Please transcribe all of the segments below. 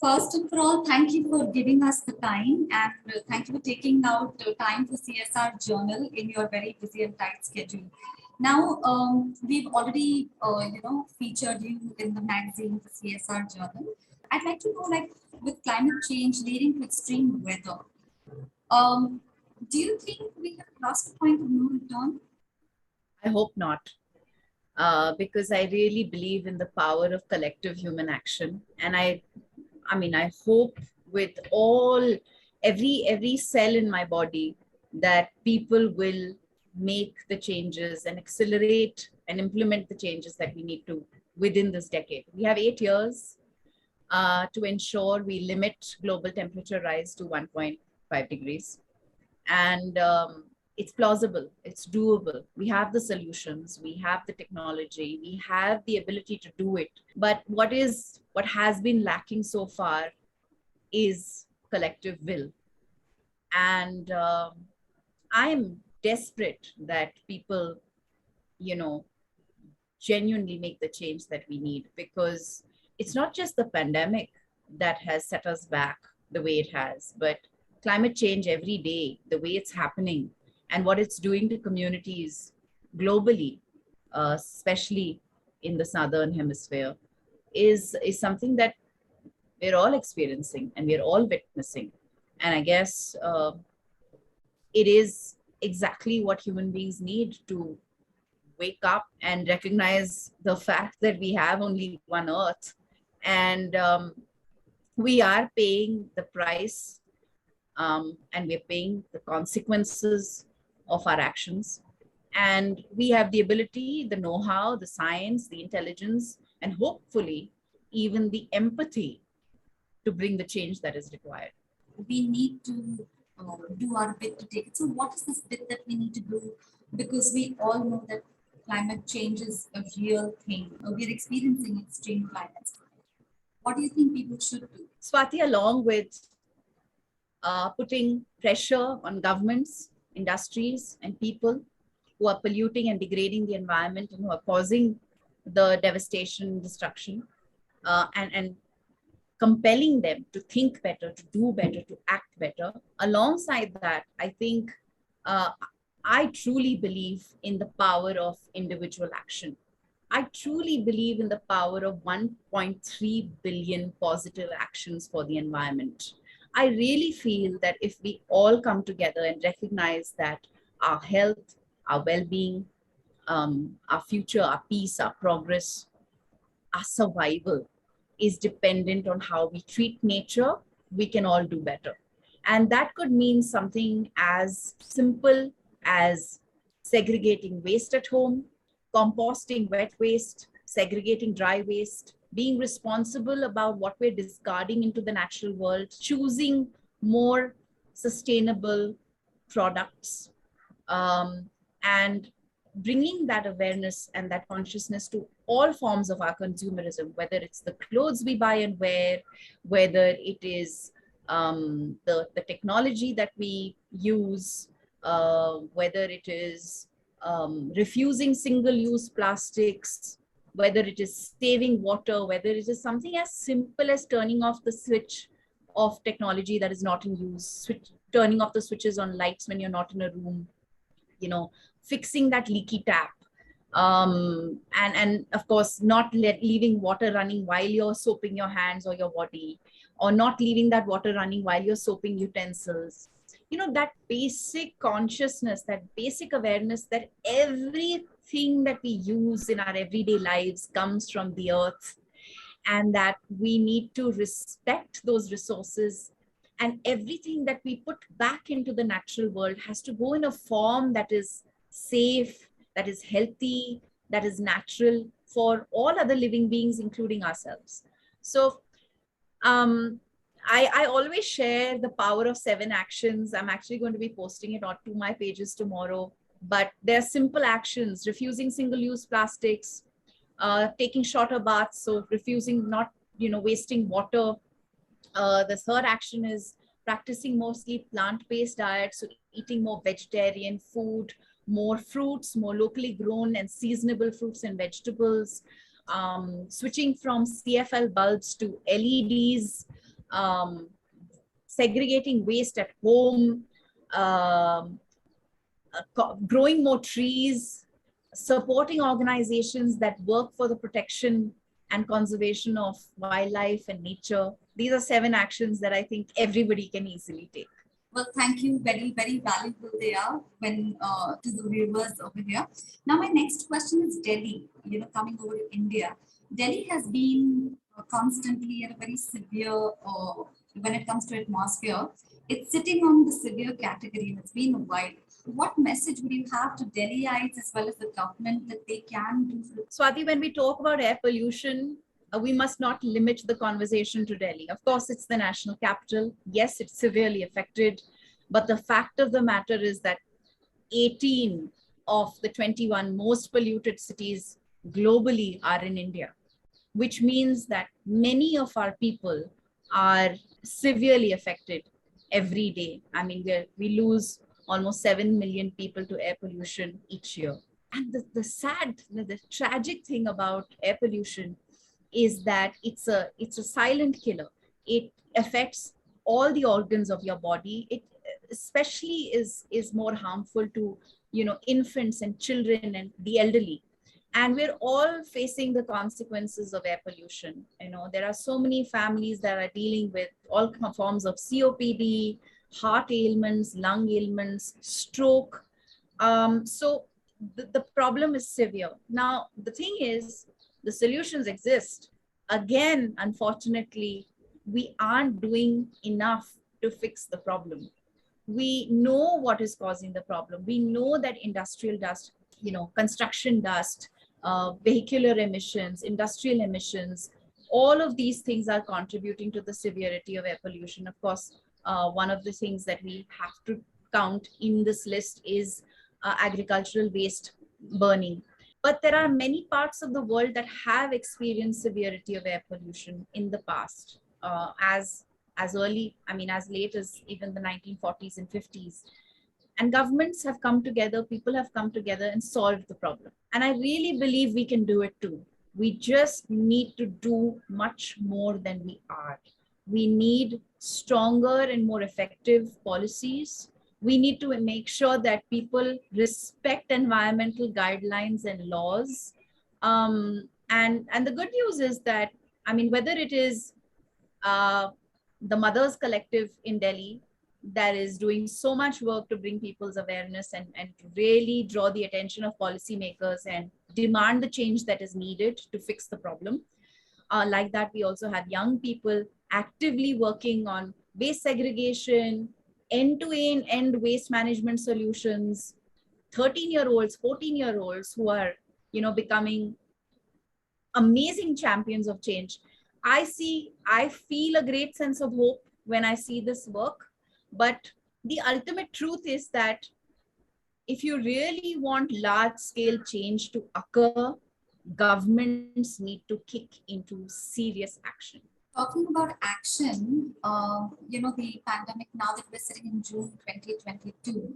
first and for all, thank you for giving us the time, and thank you for taking out time for CSR Journal in your very busy and tight schedule. Now, we've already, featured you in the magazine, the CSR Journal. I'd like to know, like, with climate change leading to extreme weather, um, do you think we have crossed the point of no return? I hope not, because I really believe in the power of collective human action. And I hope with every cell in my body that people will make the changes and accelerate and implement the changes that we need to within this decade. We have 8 years to ensure we limit global temperature rise to 1.5 degrees. And it's plausible, it's doable. We have the solutions, we have the technology, we have the ability to do it. But what has been lacking so far is collective will. And I'm desperate that people, genuinely make the change that we need, because it's not just the pandemic that has set us back the way it has, but climate change every day, the way it's happening and what it's doing to communities globally, especially in the Southern Hemisphere, is something that we're all experiencing and we're all witnessing. And I guess it is exactly what human beings need to wake up and recognize the fact that we have only one Earth. And we are paying the price, and we're paying the consequences of our actions. And we have the ability, the know-how, the science, the intelligence, and hopefully even the empathy to bring the change that is required. We need to do our bit to take it. So what is this bit that we need to do? Because we all know that climate change is a real thing. We're experiencing extreme climates. What do you think people should do? Swati, along with putting pressure on governments, industries, and people who are polluting and degrading the environment and who are causing the devastation and destruction, and compelling them to think better, to do better, to act better. Alongside that, I think I truly believe in the power of individual action. I truly believe in the power of 1.3 billion positive actions for the environment. I really feel that if we all come together and recognize that our health, our well-being, our future, our peace, our progress, our survival is dependent on how we treat nature, we can all do better. And that could mean something as simple as segregating waste at home, composting wet waste, segregating dry waste, being responsible about what we're discarding into the natural world, choosing more sustainable products, and bringing that awareness and that consciousness to all forms of our consumerism, whether it's the clothes we buy and wear, whether it is the technology that we use, whether it is refusing single-use plastics, whether it is saving water, whether it is something as simple as turning off the switch of technology that is not in use, turning off the switches on lights when you're not in a room, fixing that leaky tap, and of course not leaving water running while you're soaping your hands or your body, or not leaving that water running while you're soaping utensils. That basic consciousness, that basic awareness that everything that we use in our everyday lives comes from the earth, and that we need to respect those resources, and everything that we put back into the natural world has to go in a form that is safe, that is healthy, that is natural for all other living beings, including ourselves. So I always share the power of 7 actions. I'm actually going to be posting it on to my pages tomorrow, but they're simple actions: refusing single-use plastics, taking shorter baths, so refusing not wasting water. The third action is practicing mostly plant-based diets, so eating more vegetarian food, more fruits, more locally grown and seasonable fruits and vegetables, switching from CFL bulbs to LEDs, um, segregating waste at home, um, growing more trees, supporting organizations that work for the protection and conservation of wildlife and nature. These are 7 actions that I think everybody can easily take. Well, thank you. Very, very valuable they are when to the viewers over here. Now, my next question is Delhi. Coming over to India, Delhi has been constantly at a very severe when it comes to atmosphere. It's sitting on the severe category, and it's been a while. What message would you have to Delhiites as well as the government that they can do? Swati, when we talk about air pollution, we must not limit the conversation to Delhi. Of course, it's the national capital. Yes, it's severely affected. But the fact of the matter is that 18 of the 21 most polluted cities globally are in India, which means that many of our people are severely affected every day. I mean, we lose almost 7 million people to air pollution each year. And the tragic thing about air pollution is that it's a silent killer. It affects all the organs of your body. It especially is more harmful to infants and children and the elderly. And we're all facing the consequences of air pollution. There are so many families that are dealing with all forms of COPD, heart ailments, lung ailments, stroke. So the problem is severe. Now, the thing is, the solutions exist. Again, unfortunately, we aren't doing enough to fix the problem. We know what is causing the problem. We know that industrial dust, construction dust, vehicular emissions, industrial emissions, all of these things are contributing to the severity of air pollution. Of course, one of the things that we have to count in this list is agricultural waste burning. But there are many parts of the world that have experienced severity of air pollution in the past, as late as even the 1940s and 50s. And governments have come together, people have come together and solved the problem. And I really believe we can do it too. We just need to do much more than we are. We need stronger and more effective policies. We need to make sure that people respect environmental guidelines and laws. And the good news is that, whether it is the Mothers Collective in Delhi that is doing so much work to bring people's awareness and to really draw the attention of policymakers and demand the change that is needed to fix the problem. Like that, we also have young people actively working on waste segregation, end-to-end waste management solutions, 13-year-olds, 14-year-olds who are, becoming amazing champions of change. I feel a great sense of hope when I see this work. But the ultimate truth is that if you really want large-scale change to occur, governments need to kick into serious action. Talking about action, the pandemic, now that we're sitting in June 2022,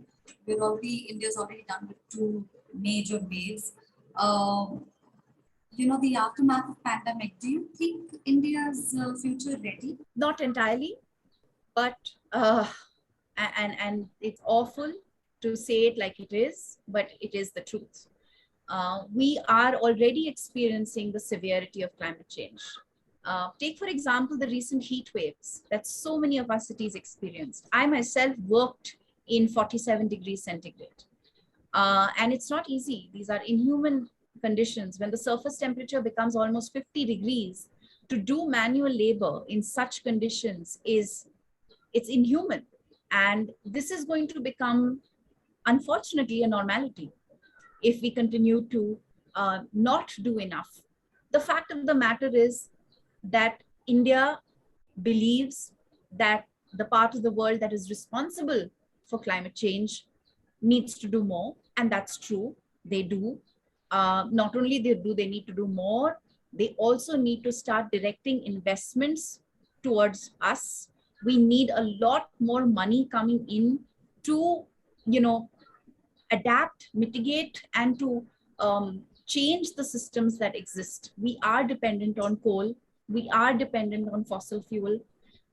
India's already done with 2 major waves. The aftermath of pandemic, do you think India's future ready? Not entirely, but and it's awful to say it like it is, but it is the truth. We are already experiencing the severity of climate change. Take, for example, the recent heat waves that so many of our cities experienced. I myself worked in 47 degrees centigrade. And it's not easy. These are inhuman conditions. When the surface temperature becomes almost 50 degrees, to do manual labor in such conditions it's inhuman. And this is going to become, unfortunately, a normality if we continue to not do enough. The fact of the matter is that India believes that the part of the world that is responsible for climate change needs to do more, and that's true. They do. Not only they need to do more, they also need to start directing investments towards us. We need a lot more money coming in to, adapt, mitigate, and to change the systems that exist. We are dependent on coal. We are dependent on fossil fuel.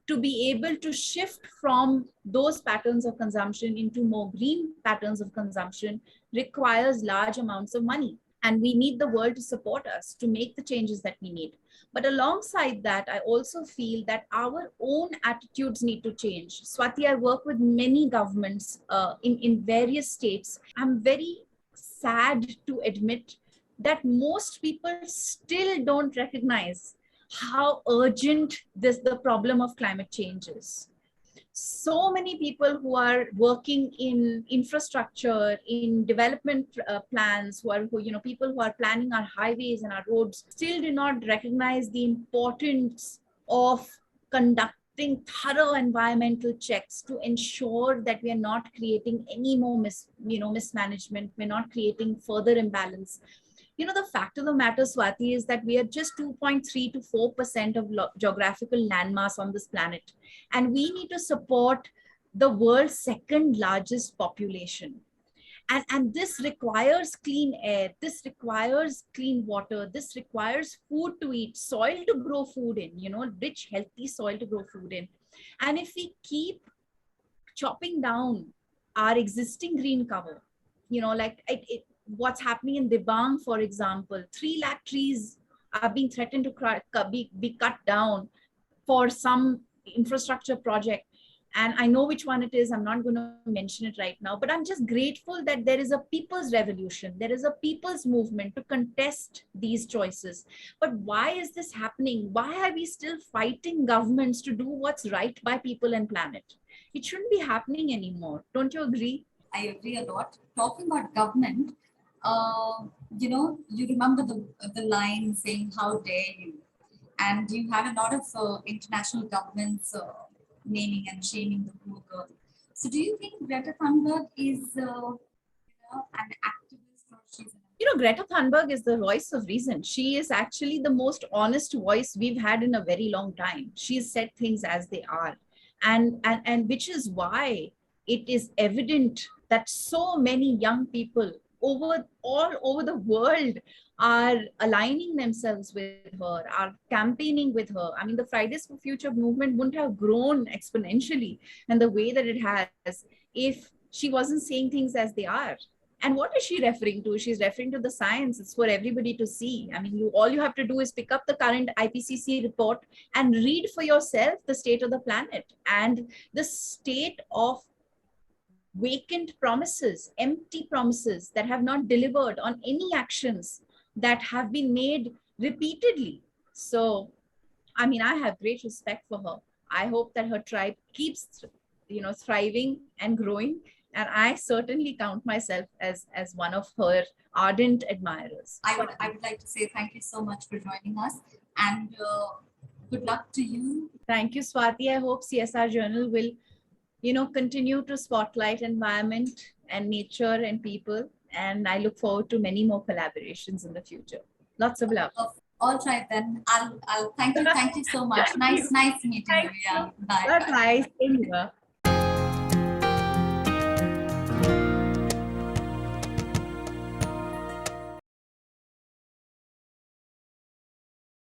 to be able to shift from those patterns of consumption into more green patterns of consumption requires large amounts of money. And we need the world to support us to make the changes that we need. But alongside that, I also feel that our own attitudes need to change. Swati, I work with many governments in various states. I'm very sad to admit that most people still don't recognize how urgent the problem of climate change is. So many people who are working in infrastructure, in development plans, people who are planning our highways and our roads, still do not recognize the importance of conducting thorough environmental checks to ensure that we are not creating any more mismanagement, we're not creating further imbalance. The fact of the matter, Swati, is that we are just 2.3 to 4% of geographical landmass on this planet. And we need to support the world's second largest population. And this requires clean air, this requires clean water, this requires food to eat, soil to grow food in, rich, healthy soil to grow food in. And if we keep chopping down our existing green cover, what's happening in Dibang, for example, 3 lakh trees are being threatened to be cut down for some infrastructure project. And I know which one it is. I'm not going to mention it right now, but I'm just grateful that there is a people's revolution. There is a people's movement to contest these choices. But why is this happening? Why are we still fighting governments to do what's right by people and planet? It shouldn't be happening anymore. Don't you agree? I agree a lot. Talking about government, you remember the line saying, "How dare you?" And you had a lot of international governments naming and shaming the poor girl. So, do you think Greta Thunberg is an activist, or she's Greta Thunberg is the voice of reason. She is actually the most honest voice we've had in a very long time. She's said things as they are, and which is why it is evident that so many young people all over the world are aligning themselves with her, are campaigning with her. I mean, the Fridays for Future movement wouldn't have grown exponentially in the way that it has if she wasn't saying things as they are. And what is she referring to? She's referring to the science. It's for everybody to see. I mean, all you have to do is pick up the current IPCC report and read for yourself the state of the planet and the state of vacant promises, empty promises that have not delivered on any actions that have been made repeatedly. So, I mean, I have great respect for her. I hope that her tribe keeps, thriving and growing. And I certainly count myself as one of her ardent admirers. I would like to say thank you so much for joining us, and good luck to you. Thank you, Swati. I hope CSR Journal will continue to spotlight environment and nature and people. And I look forward to many more collaborations in the future. Lots of love. All right, then. I'll thank you so much. Nice meeting you. Yeah. Bye. Bye.